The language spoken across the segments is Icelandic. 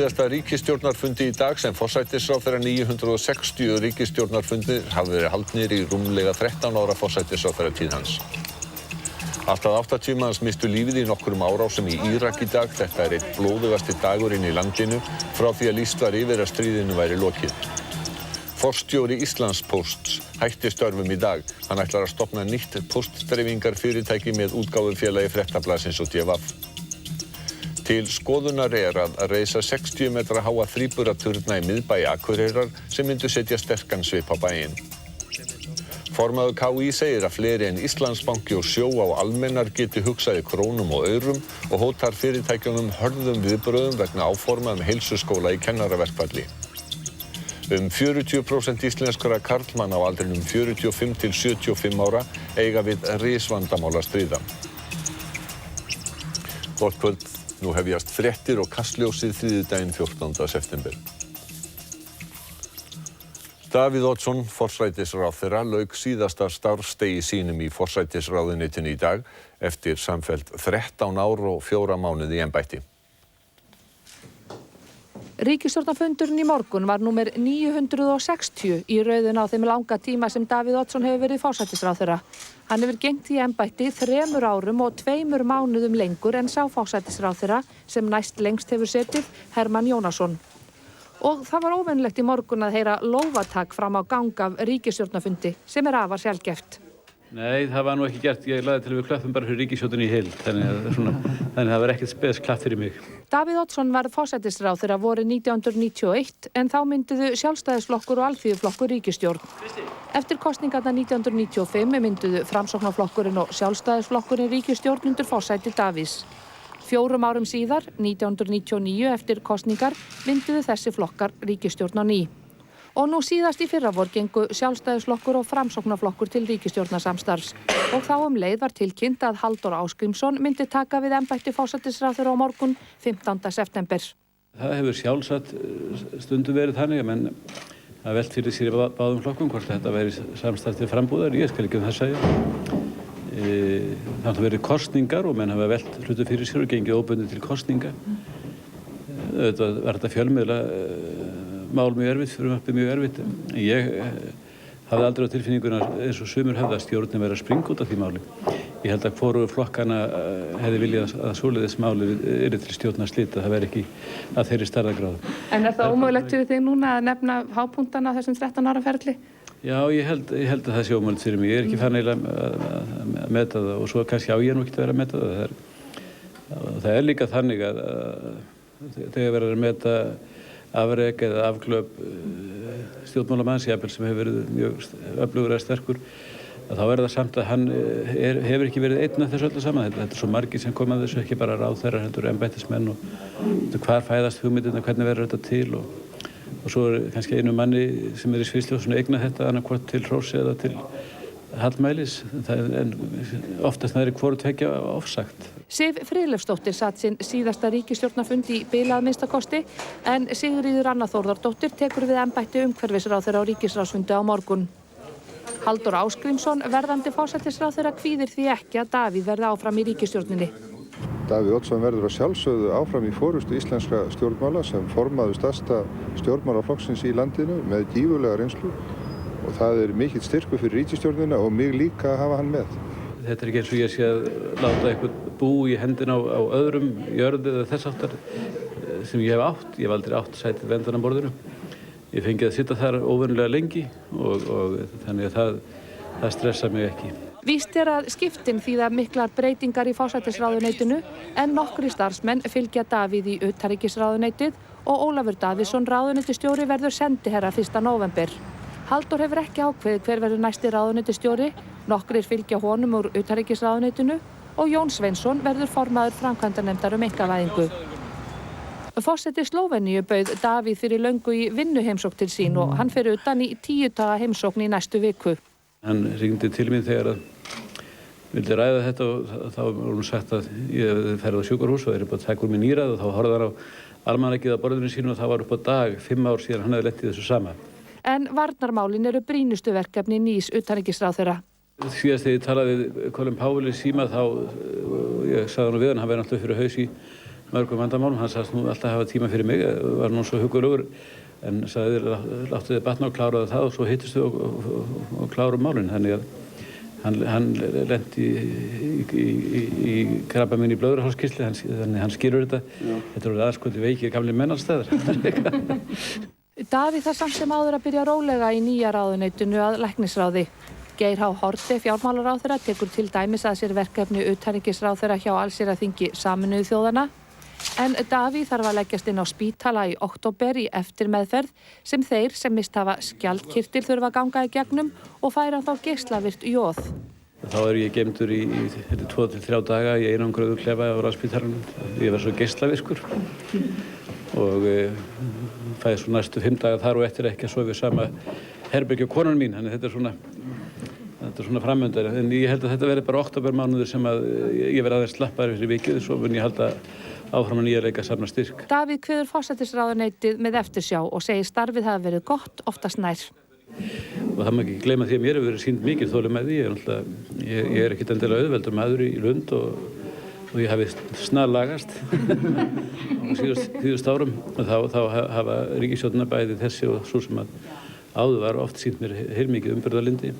Síðasta ríkisstjórnarfundi í dag sem forsætisráðherra 960 ríkisstjórnarfundir hafa verið haldnir í rúmlega 13 ára forsætisráðherratíð hans. Allt að 80 manns misstu lífið í nokkrum árásum í Írak í dag. Þetta er einn blóðugasti dagurinn í landinu frá því að lýst var yfir að stríðinu væri lokið. Forstjóri Íslandspósts hætti störfum í dag. Hann ætlar að stofna nýtt póstdreifingarfyrirtæki með útgáfufélagi Fréttablaðsins og DV. Til skoðunar er að reisa 60 metra háa þríburaturna í miðbæ Akureyrar sem myndu setja sterkan svip á bæinn. Formaður KÍ segir að fleiri en Íslandsbanki og Sjó á almennar geti hugsað í krónum og aurum og hótar fyrirtækjunum hörðum viðbrögðum vegna áforma heilsuskóla í kennaraverkfalli. 40% íslenskra karlmanna á aldrinum 45 til 75 ára eiga við risvandamál að stríða. Gott kvöld. Nú hefjast fréttir og kastljósið þriðjudaginn 14. september. Davíð Oddsson, forsætisráðherra, lauk síðasta starfsdegi sínum í forsætisráðuneytinu í dag eftir samfellt 13 ár og 4 mánuði í embætti. Ríkisstjórnarfundurinn í morgun var númer 960 í röðin á þeim langa tíma sem Davíð Oddsson hefur verið forsætisráðherra. Hann hefur gegnt í embætti 3 árum og 2 mánuðum lengur en sá forsætisráðherra sem næst lengst hefur setið, Hermann Jónasson. Og það var óvenjulegt í morgun að heyra lófatak fram á gang af ríkisstjórnarfundi sem er afar sjaldgæft. Nei, það var nú ekki gert. Ég lagði til að við klöppum bara fyrir ríkisstjórninni í heild. Þannig það var ekkert spes klapp fyrir mig. Davíð Oddsson var forsætisráðherra vorið 1991 en þá mynduðu Sjálfstæðisflokkur og Alþýðuflokkur ríkisstjórn. Eftir kosningarnar 1995 mynduðu Framsóknarflokkurinn og Sjálfstæðisflokkurinn ríkisstjórn undir forsæti Davíðs. 4 árum síðar, 1999 eftir kosningar, mynduðu þessi flokkar ríkisstjórn á ný. Og nú síðast í fyrravor gengu Sjálfstæðisflokkur og Framsóknarflokkur til ríkisstjórnarsamstarfs. Og þá leið var tilkynnt að Halldór Ásgrímsson myndi taka við embætti forsætisráðherra á morgun 15. september. Það hefur sjálfsagt stundum verið þannig að menn að velt fyrir sér í báðum flokkum hvort þetta væri samstarf til frambúðar. Ég skal ekki það segja. Það hafa verið kosningar og menn hafa velt hlutu fyrir sér og gengið óbundið til kosninga. Þetta var þetta fjölmiðla mál mjög erfitt, frumvarpið mjög erfitt. Ég hafði aldrei á tilfinninguna eins og sumir hefði að stjórnin verið að springa út af því máli. Ég held að hvoru flokkana hefði viljað að svoleiðis máli yrði til stjórnarslita, það væri ekki að þeirri stærðargráðu. En er það ómögulegt fyrir þig núna að nefna hápunktana þessum 13 ára ferli? Já, ég held að það sé ómögulegt fyrir mig. Ég er ekki fann að meta það og svo kannski á ég nú ekki að vera að meta það. Það er líka þannig að þegar verður að meta afrek eða afglöp stjórnmálamanns sem hefur verið mjög öflugur eða sterkur, að þá er það samt að hann hefur ekki verið einn af þessu öllu saman. Þetta er svo margir sem koma að þessu, ekki bara ráðherrar heldur embættismenn og hvar fæðast hugmyndirnar, hvernig verður þetta til og svo er kannski einu manni sem er í sviðsljósinu eigna þetta annarkvort til hróss eða til hallmælis, en oftast það er hvoru tveggja ofsagt. Sif Friðleifsdóttir satt sinn síðasta ríkisstjórnarfund í bili að minnsta kosti en Sigríður Anna Þórðardóttir tekur við embætti umhverfisráðherra á ríkisráðsfundi á morgun. Halldór Ásgrímsson, verðandi forsætisráðherra, kvíðir því ekki að Davíð verði áfram í ríkisstjórninni. Davíð Oddsson verður að sjálfsögðu áfram í forystu íslenskra stjórnmála sem formaður stærsta stjórnmálaflokksins í landinu með gífurlega reynslu og það er mikill styrkur fyrir ríkisstjórnina og mig líka að hafa hann með. Þetta er ekki eins og ég sé að láta eitthvað bú í hendina á öðrum jörðu eða þess áttar sem ég hef átt. Ég hef aldrei átt sætið við endan á borðinu. Ég fengi að sitja þar óvenjulega lengi og þannig að það stressar mig ekki. Víst er að skiptin þýða miklar breytingar í forsætisráðuneytinu en nokkrir starfsmenn fylgja Davíð í utanríkisráðuneytið og Ólafur Davíðsson ráðuneytisstjóri verður sendiherra 1. nóvember. Halldór hefur ekki ákveðið hver verður næsti ráðuneytisstjóri, nokkrir fylgja honum úr utanríkisráðuneytinu og Jón Sveinsson verður formaður framkvæmdanefndar einkavæðingu. Forseti Slóveníu bauð Davíð fyrir löngu í vinnuheimsókn til sín og hann fer utan í 10 daga heimsókn í næstu viku. Hann hringdi til mín þegar að vildi ræða þetta og þá var hún sagt að ég ferði á sjúkrahús og búið að taka úr mig nýrað og þá horfði hann á almanakið á borðinu sínu og það var upp á dag 5 ár síðan hann hefði lent í þessu sama. En varnarmálin eru brýnustu verkefni nýs utanríkisráðherra. Síðast þegar ég talaði við Colin Powell í síma þá ég sagði hann við hann væri náttúrulega fyrir haus í mörgum vandamálum. Hann sagðist nú alltaf hafa tíma fyrir mig, var nú svo huggulegur, en sagði láttu þið batna og kláraðu það og svo hittist við og klárum málin. Þannig að hann lenti í krabbamein í blöðruhálskirtli, þannig hann skilur þetta. Þetta eru aðskoti veikir gamlir menn alls staðar. Davíð þarf samt sem áður að byrja rólega í nýja ráðuneytinu að læknisráði. Geir H. Haarde, fjármálaráðherra, tekur til dæmis að sér verkefni utanríkisráðherra hjá allsherjarþingi Sameinuðu þjóðanna. En Davíð þarf að leggjast inn á spítala í október í eftirmeðferð sem þeir sem mist hafa skjaldkirtil þurfa að ganga í gegnum og færa þá geislavirkt jóð. Þá ég geymdur í 2 til 3 daga í einangruðu klefa á Landspítalanum. Ég var svo geislavirkur og fæði svo næstu 5 daga þar og eftir ekki að sofa í sama herbergi og konan mín. Þannig þetta er svona framöndar. En ég held að þetta verði bara októbermánuður sem að ég verði aðeins slappari fyrir vikið, svo mun ég halda áfram að nýja leika safna styrk. Davíð kveður forsætisráðuneytið með eftirsjá og segir starfið hafi verið gott, oftast nær. Og það má ekki gleyma því að mér hefur verið sýnd mikið þolinmæði. Ég er ekkert endilega auðveldur maður í Lund og ég hafi snarlagast á síðust árum. Og þá hafa ríkisstjórnina bæði þessi og svo sem að áður var oft sýnt mér heilmikið umburðarlyndi.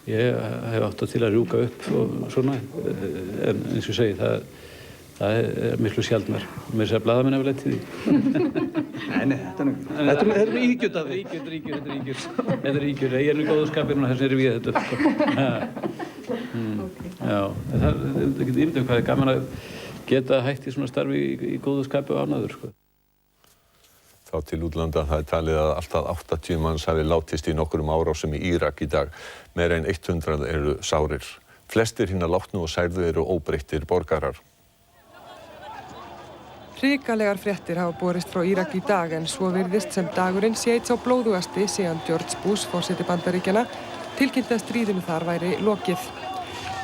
Ég hef átt til að rjúka upp og svona, en eins og ég segi, það er miklu sjaldnar. Mér segja blaðamenn hefur lent í því. Nei, þetta er ígjut af því. Þetta er ígjur. Ég er nú í góðu skapi núna, þess vegna við þetta. Já, það er ekki ímyndum hvað er gaman að geta hægt í svona starfi í góðu skapi og ánægður, sko. Þá til útlanda, það er talið að alltaf 80 manns hafi látist í nokkrum árásum í Írak í dag. Meira en 100 eru sárir. Flestir hinna látnu og særðu eru óbreyttir borgarar. Hrikalegar fréttir hafa borist frá Írak í dag en svo virðist sem dagurinn sé einn sá blóðugasti síðan George Bush, forseti Bandaríkjanna, tilkynnti að stríðinu þar væri lokið.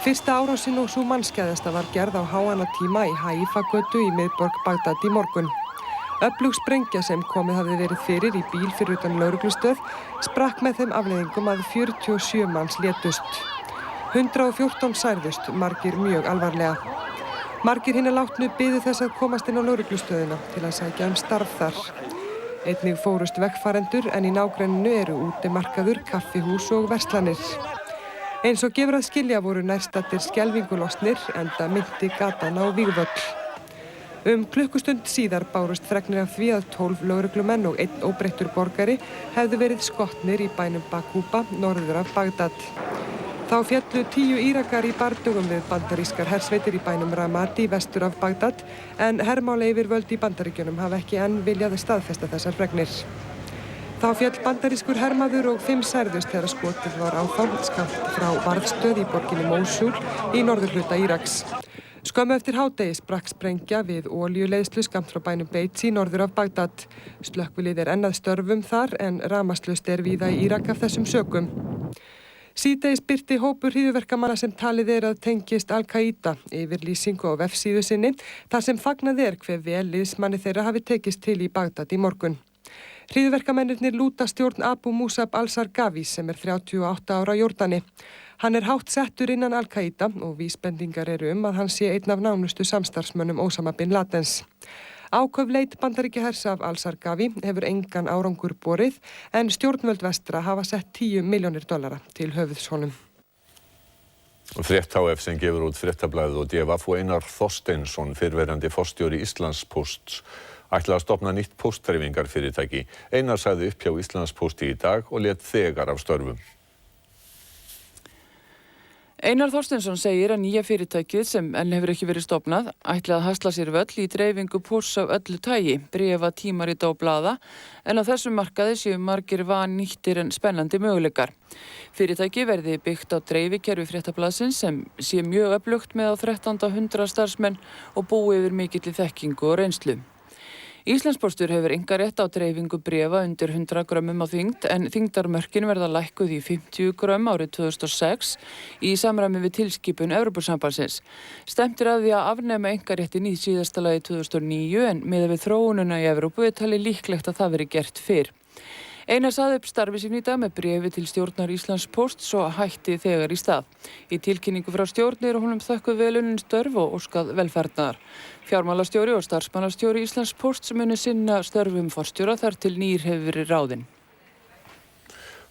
Fyrsta árásin og sú mannskæðasta var gerð á háannatíma í Haifa-götu í miðborg Bagdad í morgun. Öflug sprengja sem komið hafði verið fyrir í bíl fyrir utan lögreglustöð sprakk með þeim afleiðingum að 47 manns létust. 114 særðust, margir mjög alvarlega. Margir hinna látnu biðu þess að komast inn á lögreglustöðina til að sækja starf þar. Einnig fórust vegfarendur en í nágrenninu eru útimarkaður, kaffihús og verslanir. Eins og gefur að skilja voru nærstaddir skelfingulosnir enda minnti gatan á vígvöll. Klukkustund síðar bárust fregnir af því að 12 lögreglumenn og 1 óbreyttur borgari hefðu verið skotnir í bænum Baquba, norður af Bagdad. Þá féllu 10 Írakar í bardugum við bandarískar hersveitir í bænum Ramadi, vestur af Bagdad, en hermálayfirvöld í Bandaríkjunum hafa ekki enn viljað staðfesta þessar fregnir. Þá féll bandarískur hermaður og 5 særðust þegar skotið var á þá skammt frá varðstöð í borginni Mosul í norðurhluta Íraks. Skömmu eftir hádegi sprakk sprengja við olíuleiðslu skammt frá bænum Beitz í norður af Bagdad. Slökkvilið er enn að störfum þar en rafmagnslaust er víða í Írak af þessum sökum. Síðdegis birti hópur hryðjuverkamanna sem talið er að tengist Al-Qaida yfirlýsingu á vefsíðu sinni þar sem fagnað er hve vel liðsmanni þeirra hafi tekist til í Bagdad í morgun. Hryðjuverkamennirnir lúta stjórn Abu Musab al-Zarqawi sem er 38 ára Jordani. Hann er hátt settur innan Al-Qaida og vísbendingar eru að hann sé einn af nánustu samstarfsmönnum Osama bin Ladens. Áköf leit Bandaríkjahers af al-Zarqawi hefur engan árangur borið en stjórnvöld vestra hafa sett $10 milljónir til höfuðs honum. Frétt HF sem gefur út Fréttablaðið og DFF og Einar Þorsteinsson, fyrrverandi forstjóri Íslandspósts, ætla að stofna nýtt póstdreifingarfyrirtæki. Einar sagði upp hjá Íslandspósti í dag og lét þegar af störfum. Einar Þorsteinsson segir að nýja fyrirtækið sem enn hefur ekki verið stofnað ætli að hasla sér völl í dreifingu pósts af öllu tagi, bréfa, tímarita og blaða, en á þessum markaði séu margir vannýttir en spennandi möguleikar. Fyrirtæki verði byggt á dreifikerfi Fréttablaðsins sem sé mjög öflugt með á 1300 starfsmenn og búi yfir mikilli þekkingu og reynslu. Íslandspóstur hefur einkarétt á dreifingu bréfa undir 100 grömmum á þyngd en þyngdarmörkin verða lækkuð í 50 grömm árið 2006 í samræmi við tilskipun Evrópusambandsins. Stefnt er að því að afnema einkaréttin í síðasta lagi 2009 en miðað við þróunina í Evrópu er talið líklegt að það veri gert fyrr. Einar sagði upp starfi sínu í dag með bréfi til stjórnar Íslandspósts og hætti þegar í stað. Í tilkynningu frá stjórn eru honum þökkuð velunnin störf og óskað velfarnaðar. Fjármálastjóri og starfsmannastjóri Íslandspósts muni sinna störfum forstjóra þar til nýr hefur verið ráðinn.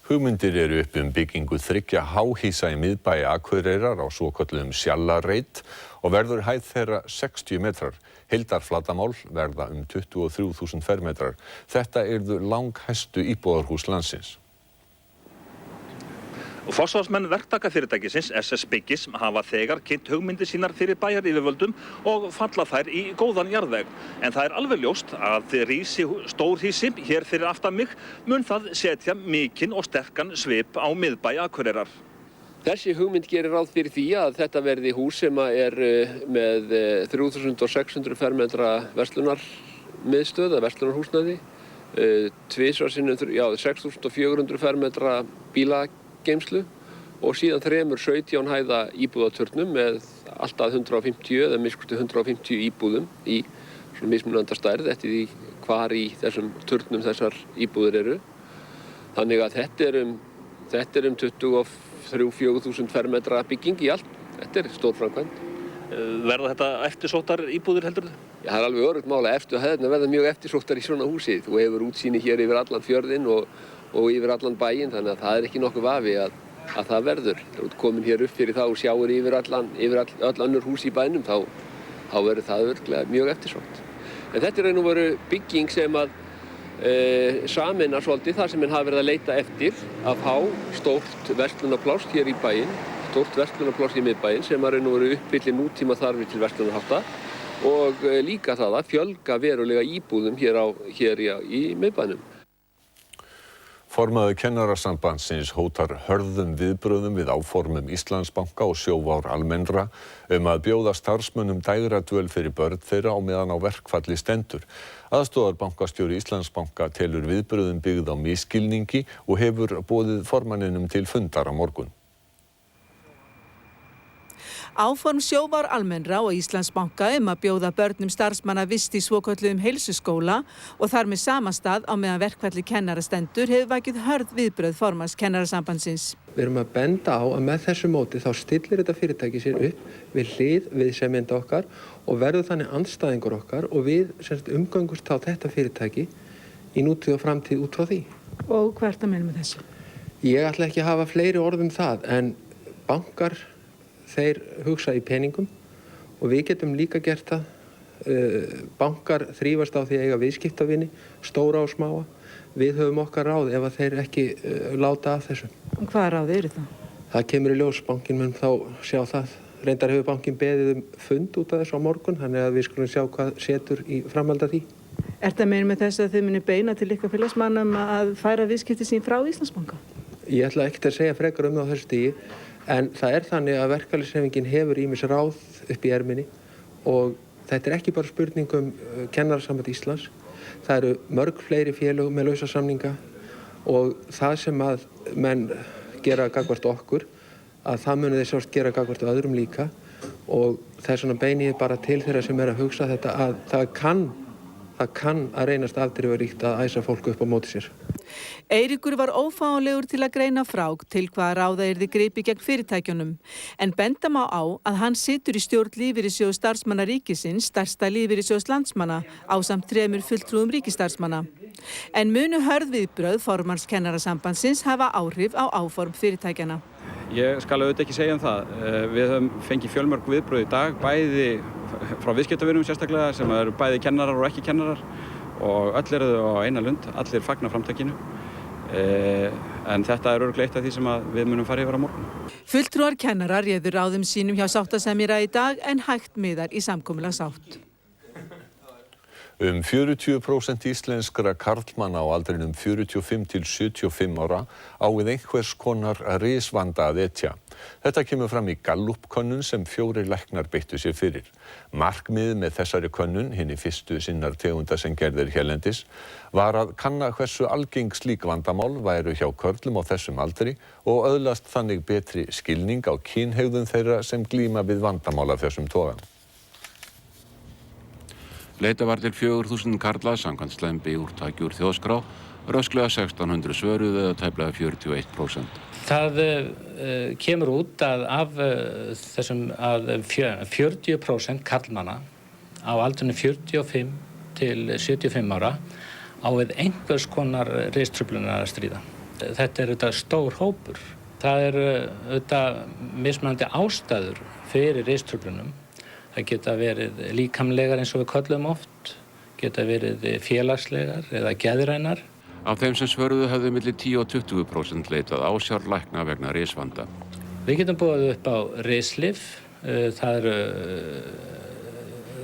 Hugmyndir eru uppi byggingu 3 háhýsa í miðbæ Akureyrar á svokölluðum Sjallarreit og verður hæð þeirra 60 metrar. Heildarflatarmál verða 23.000 fermetrar. Þetta yrðu langhæstu íbúðarhús landsins. Forsvarsmenn verktakafyrirtækisins SS Byggis hafa þegar kynnt hugmyndir sínar fyrir bæjaryfirvöldum og falla þær í góðan jarðveg. En það er alveg ljóst að rísi stórhýsi hér fyrir aftan mig mun það setja mikinn og sterkan svip á miðbæ Akureyrar. Þessi hugmynd gerir ráð fyrir því að þetta verði hús sem er með 3.600 fermetra verslunarmiðstöð eða verslunarhúsnæði, 6.400 fermetra bílageymslu og síðan 17 hæða íbúðaturnum með alltaf 150 eða miskusti 150 íbúðum í svona mismunandi stærð eftir því hvar í þessum turnum þessar íbúðir eru. Þannig að þetta er 23.000-4.000 fermetra bygging í allt. Þetta er stór framkvæmd. Verða þetta eftirsóttar íbúðir heldur þið? Já, það er alveg öruggt mál að eftirhæðirnar verða mjög eftirsóttar í svona húsi. Þú hefur útsýni hér yfir allan fjörðinn og yfir allan bæinn, þannig að það er ekki nokkuð vafi að það verður. Þegar þú ert komin hér upp fyrir það og sjáir yfir öll önnur hús í bænum, þá verður það örugglega mjög eftirsótt. En þetta er raun og veru bygging sem að sameinar svolítið þar sem menn hafa verið að leita eftir að fá stórt verslunarpláss hér í bæinn, stórt verslunarpláss í miðbæinn sem að raun og veru uppfyllir nútíma þarfir til verslunarhátta og líka það að fjölga verulega íbúðum hér í miðbænum. Formaður Kennarasambandsins hótar hörðum viðbrögðum við áformum Íslandsbanka og Sjóvár almennra að bjóða starfsmönnum dægradvöl fyrir börn þeirra á meðan á verkfalli stendur. Aðstoðarbankastjóri Íslandsbanka telur viðbrögðin byggð á misskilningi og hefur boðið formanninum til fundar á morgun. Áform Sjóvár almennra og Íslandsbanka að bjóða börnum starfsmanna vist í svokölluðum heilsuskóla og þar með sama stað á meðan verkfalli kennara stendur hefur vakið hörð viðbrögð formanns Kennarasambandsins. Við erum að benda á að með þessu móti þá stillir þetta fyrirtæki sér upp við hlið viðsemjenda okkar og verður þannig andstæðingur okkar og við umgöngumst á þetta fyrirtæki í nútíð og framtíð út frá því. Og hvað ertu að meina með þessu? Ég ætla ekki að hafa fleiri orð það en bankar þeir hugsa í peningum og við getum líka gert það. Bankar þrífast á því að eiga viðskiptavini, stóra og smáa. Við höfum okkar ráð ef að þeir ekki láta af þessu. Og hvaða ráð eru það? Það kemur í ljós, bankinn mun þá sjá það. Reyndar hefur bankinn beðið fund út af þessu á morgun, þannig að við skulum sjá hvað setur í framhald af því. Ertu að meina með þessu að þið muni beina til ykkar félagsmannum að færa viðskipti sín frá Íslandsbanka? Ég ætla ekkert að segja frekar það á þessu stigi. En það er þannig að verkalýðshreyfingin hefur ýmis ráð upp í erminni og þetta er ekki bara spurning Kennarasamband Íslands. Það eru mörg fleiri félög með lausasamninga og það sem að menn gera gagnvart okkur, að það muni þeir sjálfst gera gagnvart öðrum líka og það er svona beini bara til þeirra sem að hugsa þetta að það kann að reynast afdrifaríkt að æsa fólk upp á móti sér. Eiríkur var ófáanlegur til að greina frá til hvaða ráða yrði gripið gegn fyrirtækjunum, en benda má á að hann situr í stjórn Lífeyrissjóðs starfsmanna ríkisins, stærsta lífeyrissjóðs landsmanna, ásamt 3 fulltrúum ríkisstarfsmanna. En munu hörð viðbrögð formanns Kennarasambandsins hafa áhrif á áform fyrirtækjana. Ég skal auðvitað ekki segja það. Við höfum fengið fjölmörg viðbrögð í dag, bæði frá viðskiptavinum sérstaklega sem eru bæði kennarar og ekki kennarar og öll eru þau á eina lund, allir fagna framtakinu. En þetta er örugglega eitt af því sem við munum fara yfir á morgun. Fulltrúar kennarar réðu ráðum sínum hjá sáttasemjara í dag en hægt miðar í samkomulagsátt. 40% íslenskra karlmanna á aldrinum 45 til 75 ára á við einhvers konar risvanda að etja. Þetta kemur fram í Gallup-könnun sem 4 læknar beittu sér fyrir. Markmiðið með þessari könnun, hinni fyrstu sinnar tegunda sem gerðir hérlendis, var að kanna hversu algeng slík vandamál væru hjá körlum á þessum aldri og öðlast þannig betri skilning á kynhegðun þeirra sem glíma við vandamál af þessum toga. Leitað var til 4.000 karla samkvæmt slæmbiúrtaki úr þjóðskrá, rösklega 1600 svöruðu eða tæplega 41%. Það kemur út að af þessum að 40% karlmanna á aldrinum 45 til 75 ára á við einhvers konar ristruflunar að stríða. Þetta auðvitað stór hópur. Það auðvitað mismunandi ástæður fyrir ristruflunum. Það geta verið líkamlegar eins og við köllum oft, geta verið félagslegar eða geðrænar. Af þeim sem svöruðu höfðu milli 10 og 20% leitað ásjárlækna vegna risvanda. Við getum boðið upp á rislyf. Það eru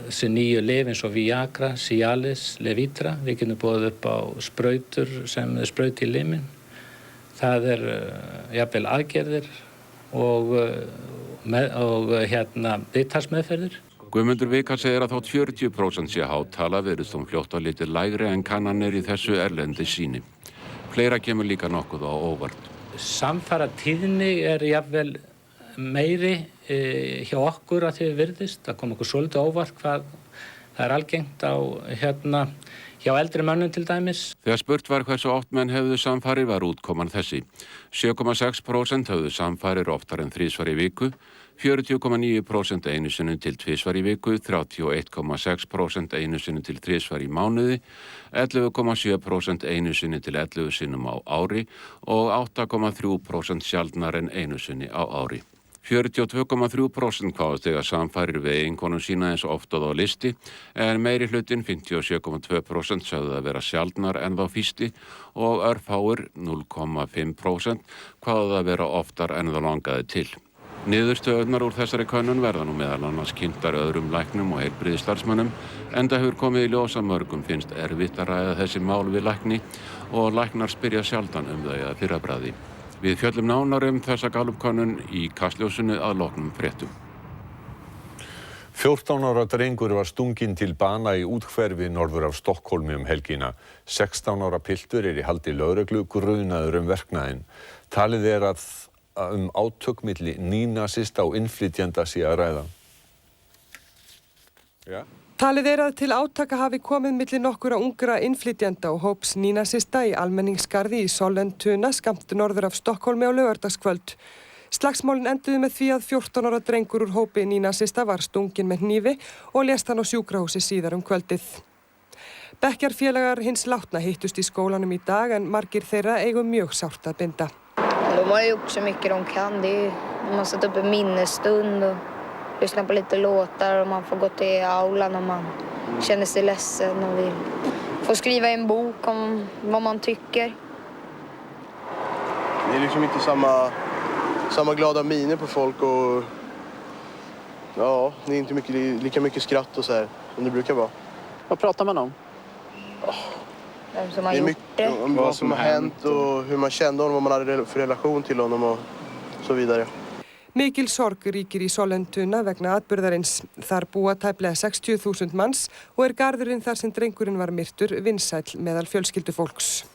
þessi nýju lyf eins og Viagra, Cialis, Levitra. Við getum boðið upp á sprautur sem sprauti í liminn. Það jafnvel aðgerðir og viðtalsmeðferðir. Guðmundur Vika segir að þótt 40% sé hátala virðist hún fljótt á litið lægri en kannanir í þessu erlendi sýni. Fleira kemur líka nokkuð á óvart. Samfara tíðni jafnvel meiri hjá okkur að því virðist. Það kom okkur svolítið óvart hvað það algengt á hjá eldri mönnum til dæmis. Þegar spurt var hversu oft menn hefðu samfarir var útkoman þessi. 7,6% hefðu samfarir oftar en 3 í viku, 40,9% einu sinni til 2 í viku, 31,6% einu sinni til 3 í mánuði, 11,7% einu sinni til 11 sinnum á ári og 8,3% sjaldnar en einu sinni á ári. 42,3% kváðust eiga samfarir við eiginkonum sína eins oft og á listi, en meiri hlutin 57,2% sögðu að vera sjaldnar en þá fyrsti og örfáir 0,5% kváðu að vera oftar en þá langaði til. Niðurstöðurnar úr þessari könnun verða nú meðal annars kynntar öðrum læknum og heilbrigðisstarfsmönnum, enda hefur komið í ljós að mörgum finnst erfitt að ræða þessi mál við lækni og læknar spyrja sjaldan þau að fyrrabragði. Við fjöllum nánar þessa Gallup-könnun í Kastljósinu að loknum fréttum. 14 ára drengur var stunginn til bana í úthverfi norður af Stokkhólmi helgina. 16 ára piltur í haldi lögreglu grunaður verknaðinn. Talið að átök milli nýnasista og innflytjenda sé að ræða. Ja. Talið að til átaka hafi komið milli nokkura ungra innflytjenda og hóps nýnasista í almenningsgarði í Sollentuna skammt norður af Stokkhólmi á laugardagskvöld. Slagsmálin enduðu með því að 14 ára drengur úr hópi nýnasista var stunginn með hnífi og lést hann á sjúkrahúsi síðar kvöldið. Bekkjarfélagar hins látna hittust í skólanum í dag en margir þeirra eiga mjög sárt að binda. De har gjort så mycket de kan. Man satt upp en minnesstund och lyssna på lite låtar och man får gå till aulan om man känner sig ledsen och vill få skriva en bok om vad man tycker. Det är liksom inte samma glada miner på folk och ja, det är inte lika mycket skratt och så här som det brukar vara. Vad pratar man om? Vem som har gjort det. Om vad som har hänt och hur man kände honom, vad man hade för relation till honom och så vidare. Mikil sorg ríkir í Sollentuna vegna atburðarins. Þar búa tæplega 60.000 manns og garðurinn þar sem drengurinn var myrtur vinsæll meðal fjölskyldufólks.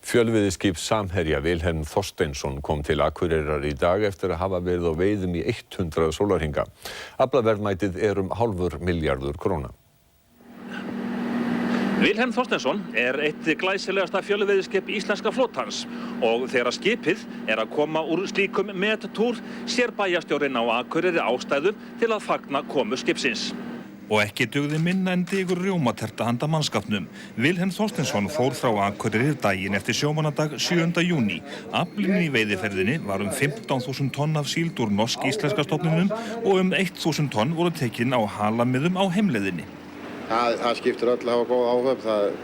Fjölviðiskip Samherja Vilhelm Þorsteinsson kom til Akureyrar í dag eftir að hafa verið á veiðum í 100 sólarhringa. Aflaverðmætið $0,5 milljarður króna. Vilhelm Þorsteinsson eitt glæsilegasta fjölveiðiskip íslenska flotans og þegar skipið að koma úr slíkum mettúr sér bæjarstjórinn á Akureyri ástæðu til að fagna komu skipsins. Og ekki dugði minna en digur rjómaterta handa mannskapnum. Vilhelm Þorsteinsson fór frá Akureyri daginn eftir sjómannadag 7. júní. Aflinn í veiðiferðinni var 15.000 tonn af síld úr norsk-íslenska stofninum og 1.000 tonn voru tekin á halamiðum á heimleiðinni. Það skiptir öll að hafa góð áhöfn.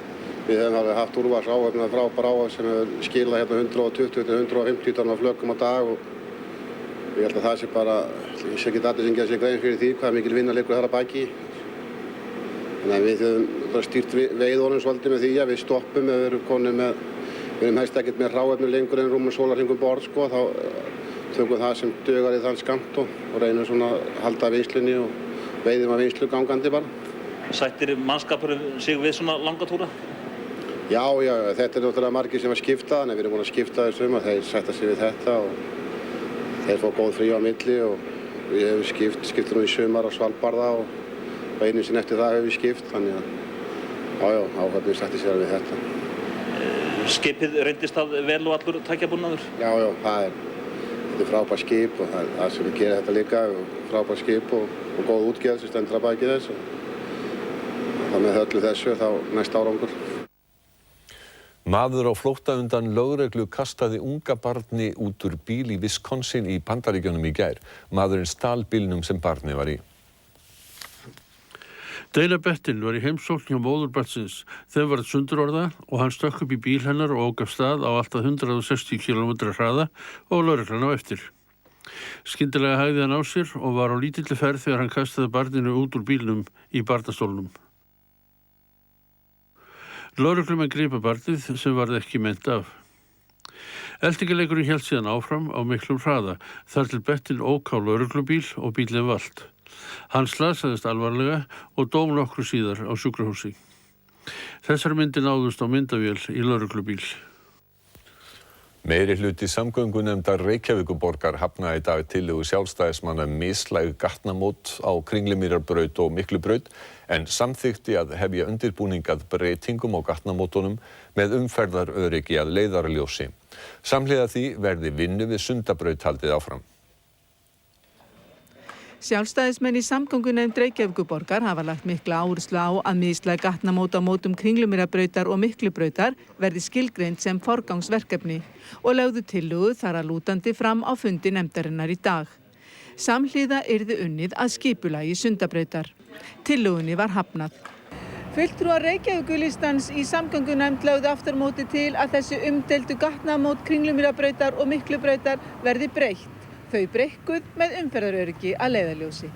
Við höfum haft úrvars áhöfn frábær áhöfn sem hefur skilað 120-150 tonn af flökum á dag og ég held að það sé bara, ég sé ekki allir sem gera sér grein fyrir því hvað mikil vinna liggur þar að baki. Þannig að við höfum stýrt veiðunum svolítið með því að við stoppum ef við erum konið með, við erum helst ekkert með hráefni lengur en rúmum sólarhringum borð sko, þá tökum það sem dugar í þann skammt og reynum svona að halda vinnslunni og veiðum að vinnslu gangandi bara. Sættir mannskapur sig við svona langa túra? Já, þetta náttúrulega margir sem skipta, en við erum búin að skipta þessum að þeir sætta sig við þetta og þeir fá góð frí á milli og við hefum skipt nú í sumar á Svalbarða og og einu sinni eftir það hefur við skipt, þannig að já, áhöfnin sætti sér við þetta. Skipið reyndist það vel og allur tækjabúnaður? Já, þetta frábært skip og það sem við gerum þetta líka, frábært skip og góð útgerð sem stendur að baki þessu. Það með öllu þessu þá næst árangur. Maður á flótta undan lögreglu kastaði unga barni út úr bíl í Wisconsin í Bandaríkjunum í gær. Maðurinn stal bílnum sem barnið var í. Dana Bettin var í heimsókn hjá móður barnsins. Þeim varð sundurorða og hann stökk upp í bíl hennar og ók af stað á alltaf 160 km hraða og lögreglan á eftir. Skyndilega hægði hann á sér og var á lítilli ferð þegar hann kastaði barninu út úr bílnum í barnastólnum. Lögreglumenn gripu barnið sem varð ekki meint af. Eldingaleikurinn hélt síðan áfram á miklum hraða þar til Bettin ók á lögreglubíl og bílinn valt. Hann slasaðist alvarlega og dó nokkru síðar á sjúkrahúsi. Þessar myndir náðust á myndavél í lögreglubíl. Meiri hluti samgöngunefndar Reykjavíkurborgar hafnaði í dag tillögu sjálfstæðismanna mislæg gatnamót á Kringlumýrarbraut og Miklubraut en samþykkti að hefja undirbúning að breytingum á gatnamótunum með umferðaröryggi að leiðarljósi. Samhliða því verði vinnu við Sundabraut haldið áfram. Sjálfstæðismenn í samgöngunefnd Reykjavíkurborgar hafa lagt mikla áherslu á að mislæg gatnamót á mótum Kringlumýrarbrautar og Miklubrautar verði skilgreind sem forgangsverkefni og lögðu tillögu þar að lútandi fram á fundi nefndarinnar í dag. Samhliða yrði unnið að skipulagi Sundabrautar. Tillögunni var hafnað. Fulltrúar Reykjavíkurlistans í samgöngunefnd lögðu aftur á móti til að þessi umdeildu gatnamót Kringlumýrarbrautar og Miklubrautar verði breytt. Þau breikkuð með umferðaröryggi að leiðarljósi.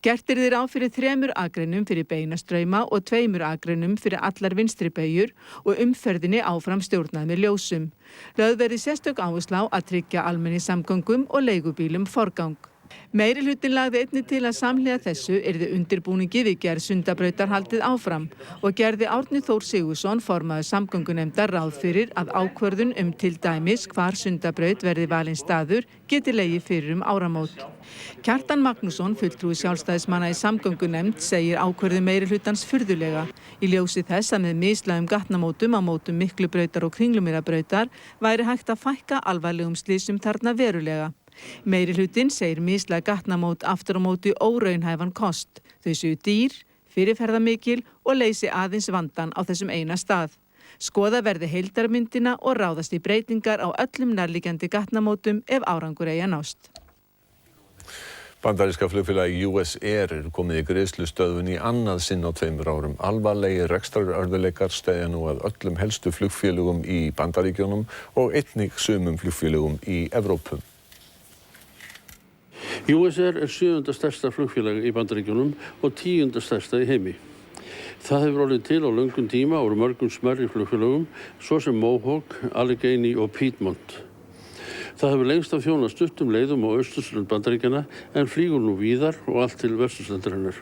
Gert yrði ráð fyrir 3 akreinum fyrir beinastrauma og 2 akreinum fyrir allar vinstri beygjur og umferðinni áfram stjórnað með ljósum. Lögð verði sérstök áhersla á að tryggja almenningssamgöngum og leigubílum forgang. Meirihlutinn lagði einnig til að samhliða þessu yrði undirbúningi við gerð Sundabrautar haldið áfram og gerði Árni Þór Sigurðsson formaður samgöngunefndar ráð fyrir að ákvörðun til dæmis hvar Sundabraut verði valinn staður geti legið fyrir áramót. Kjartan Magnússon, fulltrúi sjálfstæðismanna í samgöngunefnd, segir ákvörðun meirihlutans furðulega í ljósi þess að með mislægum gatnamótum á mótum Miklubrautar og Kringlumýrarbrautar væri hægt að fækka alvarlegum slysum þarna verulega. Meirihlutinn segir mislæg gatnamót aftur á móti óraunhæfan kost. Þau séu dýr, fyrirferðamikil og leysi aðeins vandann á þessum eina stað. Skoða verði heildarmyndina og ráðast í breytingar á öllum nærliggjandi gatnamótum ef árangur eigi að nást. Bandaríska flugfélagið US Air komið í greiðslustöðvun í annað sinn á 2 árum. Alvarlegir rekstrarörðugleikar steðja nú að öllum helstu flugfélögum í Bandaríkjunum og einnig sumum flugfélögum í Evrópu. US Air 7. stærsta flugfélag í Bandaríkjunum og 10. stærsta í heimi. Það hefur orðið til á löngum tíma úr mörgum smærri flugfélögum, svo sem Mohawk, Allegheny og Piedmont. Það hefur lengst af þjónað stuttum leiðum á austurströnd Bandaríkjanna en flýgur nú víðar og allt til vesturstrandarinnar.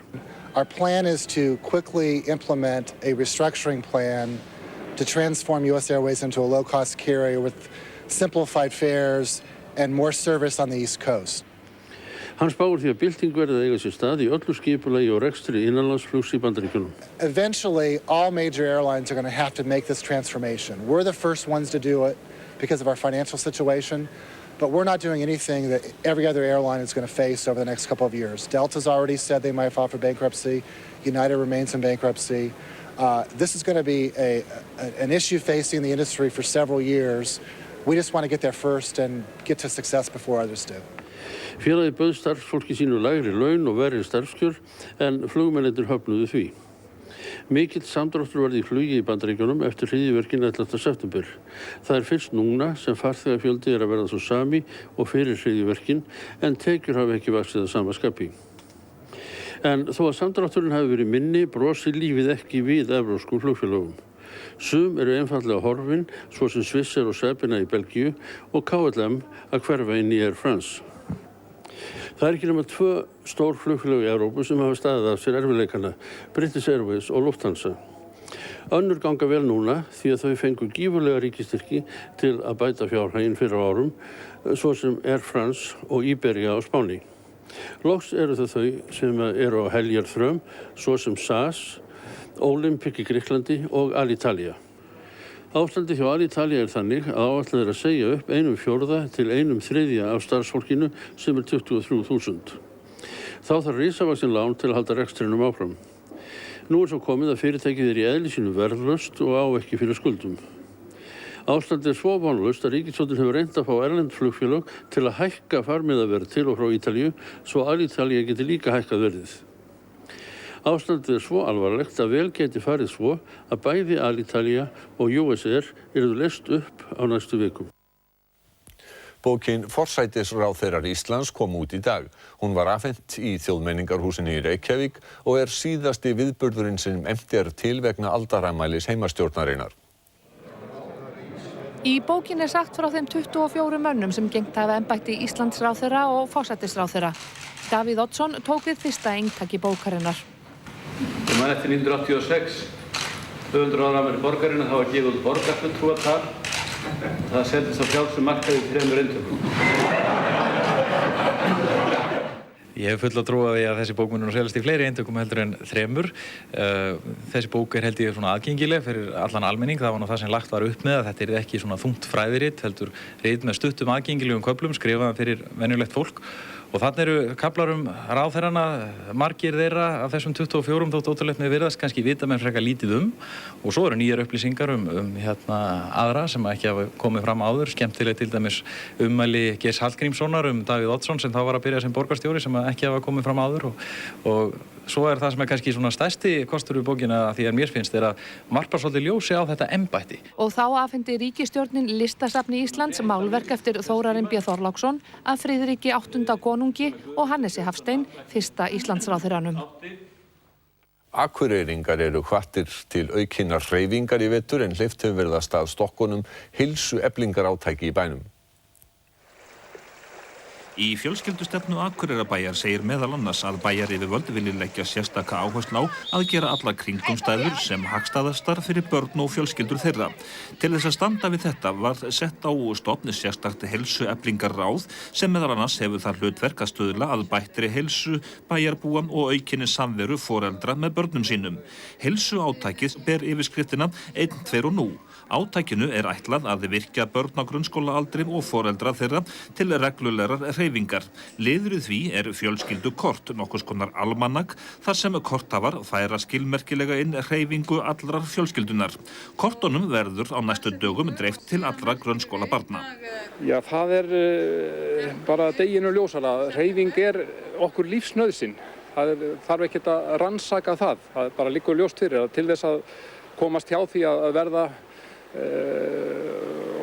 Our plan is to quickly implement a restructuring plan to transform US Airways into a low-cost carrier with simplified fares and more service on the East Coast. Hann spáir því að bylting verði að eiga sér stað í öllu skipulagi og rekstri innanlandsflugs í Bandaríkjunum. Eventually, all major airlines are going to have to make this transformation. We're the first ones to do it because of our financial situation, but we're not doing anything that every other airline is going to face over the next couple of years. Delta's already said they might file for bankruptcy. United remains in bankruptcy. This is going to be an issue facing the industry for several years. We just want to get there first and get to success before others do. Félagið bauð starfsfólki sínu lægri laun og verri starfskjör en flugmennirnir höfnuðu því. Mikill samdráttur varð í flugi í Bandaríkjunum eftir hryðjuverkin 11. september. Það er fyrst núna sem farþegafjöldi að verða svo sami og fyrir hryðjuverkin en tekjur hafa ekki vaxið að sama skapi. En þó að samdrátturinn hafi verið minni brosir lífið ekki við evrópskum flugfélögum. Sum eru einfallega horfin, svo sem Swissair og Sabena í Belgíu og KLM að hverfa inn í Air France. Það er ekki nema 2 stór flugfélög í Evrópu sem hafa staðið af sér erfiðleikana, British Airways og Lufthansa. Önnur ganga vel núna því að þau fengu gífurlega ríkisstyrki til að bæta fjárhaginn fyrir árum, svo sem Air France og Iberia á Spáni. Loks eru þau sem eru á heljarþröm, svo sem SAS, Olympic í Grikklandi og Alitalia. Ástandið hjá Alitalia þannig að áætlað að segja upp 1/4 til 1/3 af starfsfólkinu sem 23.000. Þá þarf risavaxin lán til að halda rekstrinum áfram. Nú svo komið að fyrirtækið í eðli sínu verðlaust og á ekki fyrir skuldum. Ástandið svo vonlaust að ríkisstjórnin hefur reynt að fá erlend flugfélög til að hækka farmiðaverð til og frá Ítalíu svo Alitalia geti líka hækkað verðið. Ástandið svo alvarlegt að vel geti farið svo að bæði Alitalia og US Air yrðu leyst upp á næstu vikum. Bókin Forsætisráðherrar Íslands kom út í dag. Hún var afhent í Þjóðmenningarhúsinu í Reykjavík og síðasti viðburðurinn sem efnt til vegna aldarafmælis heimastjórnarinnar. Í bókinni sagt frá þeim 24 mönnum sem gegnt hafa embætti Íslandsráðherra og forsætisráðherra. Davíð Oddsson tók við fyrsta eintak bókarinnar. Ég man eftir 1986, 200 ára afmæli borgarinnar, þá var gefið út borgarfulltrúatal. Það seldist á frjálsum markaði í 3 eintökum. Ég hef fulla trú á því að þessi bók mun nú seljast í fleiri eintökum heldur en 3. Þessi bók held ég svona aðgengileg fyrir allan almenning. Það var nú það sem lagt var upp með að þetta ekki svona þungt fræðirit, heldur rit með stuttum aðgengilegum köflum skrifaðan fyrir venjulegt fólk. Og þarna eru kaflar ráðherrana, margir þeirra af þessum 24 þótt ótrúlegt með virðast kannski vita menn frekar lítið og svo eru nýjar upplýsingar aðra sem ekki hafa komið fram áður, skemmtileg til dæmis ummæli Geirs Hallgrímssonar Davíð Oddsson sem þá var að byrja sem borgarstjóri sem ekki hafa komið fram áður og svo það sem kannski svona stærsti kostur við bókina því að mér finnst að varpa svolítið ljósi á þetta embætti. Og þá afhenti ríkisstjórnin Listasafni Íslands málverk eftir Þórarinn B. Þorláksson að Friðriki 8. konungi og Hannesi Hafstein, fyrsta Íslandsráðherranum. Akureyringar eru hvattir til aukinnar hreyfingar í vetur en hleypt hefur verið af stað stokkunum heilsueflingarátaki í bænum. Í fjölskyldustefnu Akureyrarbæjar segir meðal annars að bæjaryfirvöld vilji leggja sérstaka áherslu á að gera allar kringumstæður sem hagstæðastar fyrir börn og fjölskyldur þeirra. Til þess að standa við þetta var sett á stofn sérstakt heilsueflingarráð sem meðal annars hefur það hlutverk að stuðla að bættri heilsu bæjarbúa og aukinni samveru foreldra með börnum sínum. Heilsuátakið ber yfirskriftina 1, 2 og nú. Átakinu ætlað að virkja börn á grunnskólaaldri og foreldra þeirra til reglulegar hreyfingar. Liður í því fjölskyldukort, nokkurs konar almanak, þar sem korthafar færa skilmerkilega inn hreyfingu allrar fjölskyldunar. Kortunum verður á næstu dögum dreift til allra grunnskólabarna. Já, það bara deginu ljósara. Hreyfing okkur lífsnauðsyn. Það þarf ekkert að rannsaka það. Það bara liggur ljóst fyrir til þess að komast hjá því að verða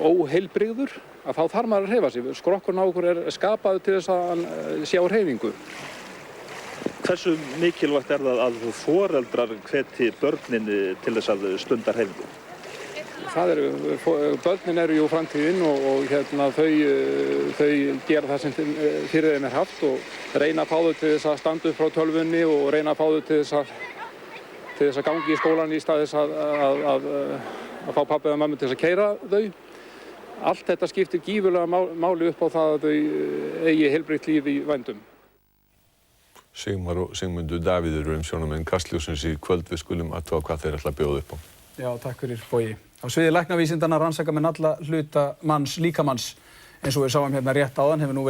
óheilbrigður að þá þarf maður að hreyfa sig. Skrokkurinn á okkur skapaður til þess að hann sjá hreyfingu. Hversu mikilvægt það að foreldrar hvetji börnin til þess að stunda hreyfingu? Börnin eru jú framtíðin og þau gera það sem fyrir þeim haft og reyna að fá þau til þess að standa upp frá tölvunni og reyna að fá þau til þess að gangi í skólan í stað þess að fá pabbi eða mammu til þess að keyra þau. Allt þetta skiptir gífurlega máli upp á það að þau eigi heilbrigt líf í vændum. Sigmar og Sigmundur Davíð eru umsjónarmenn Kastljóssins í kvöld. Við skulum athuga hvað þeir ætla að bjóða upp á. Já, takk fyrir Bogi. Á sviði læknavísindanna rannsaka menn alla hluta líkamanns. Eins og við sáum hérna rétt áðan hefur nú verið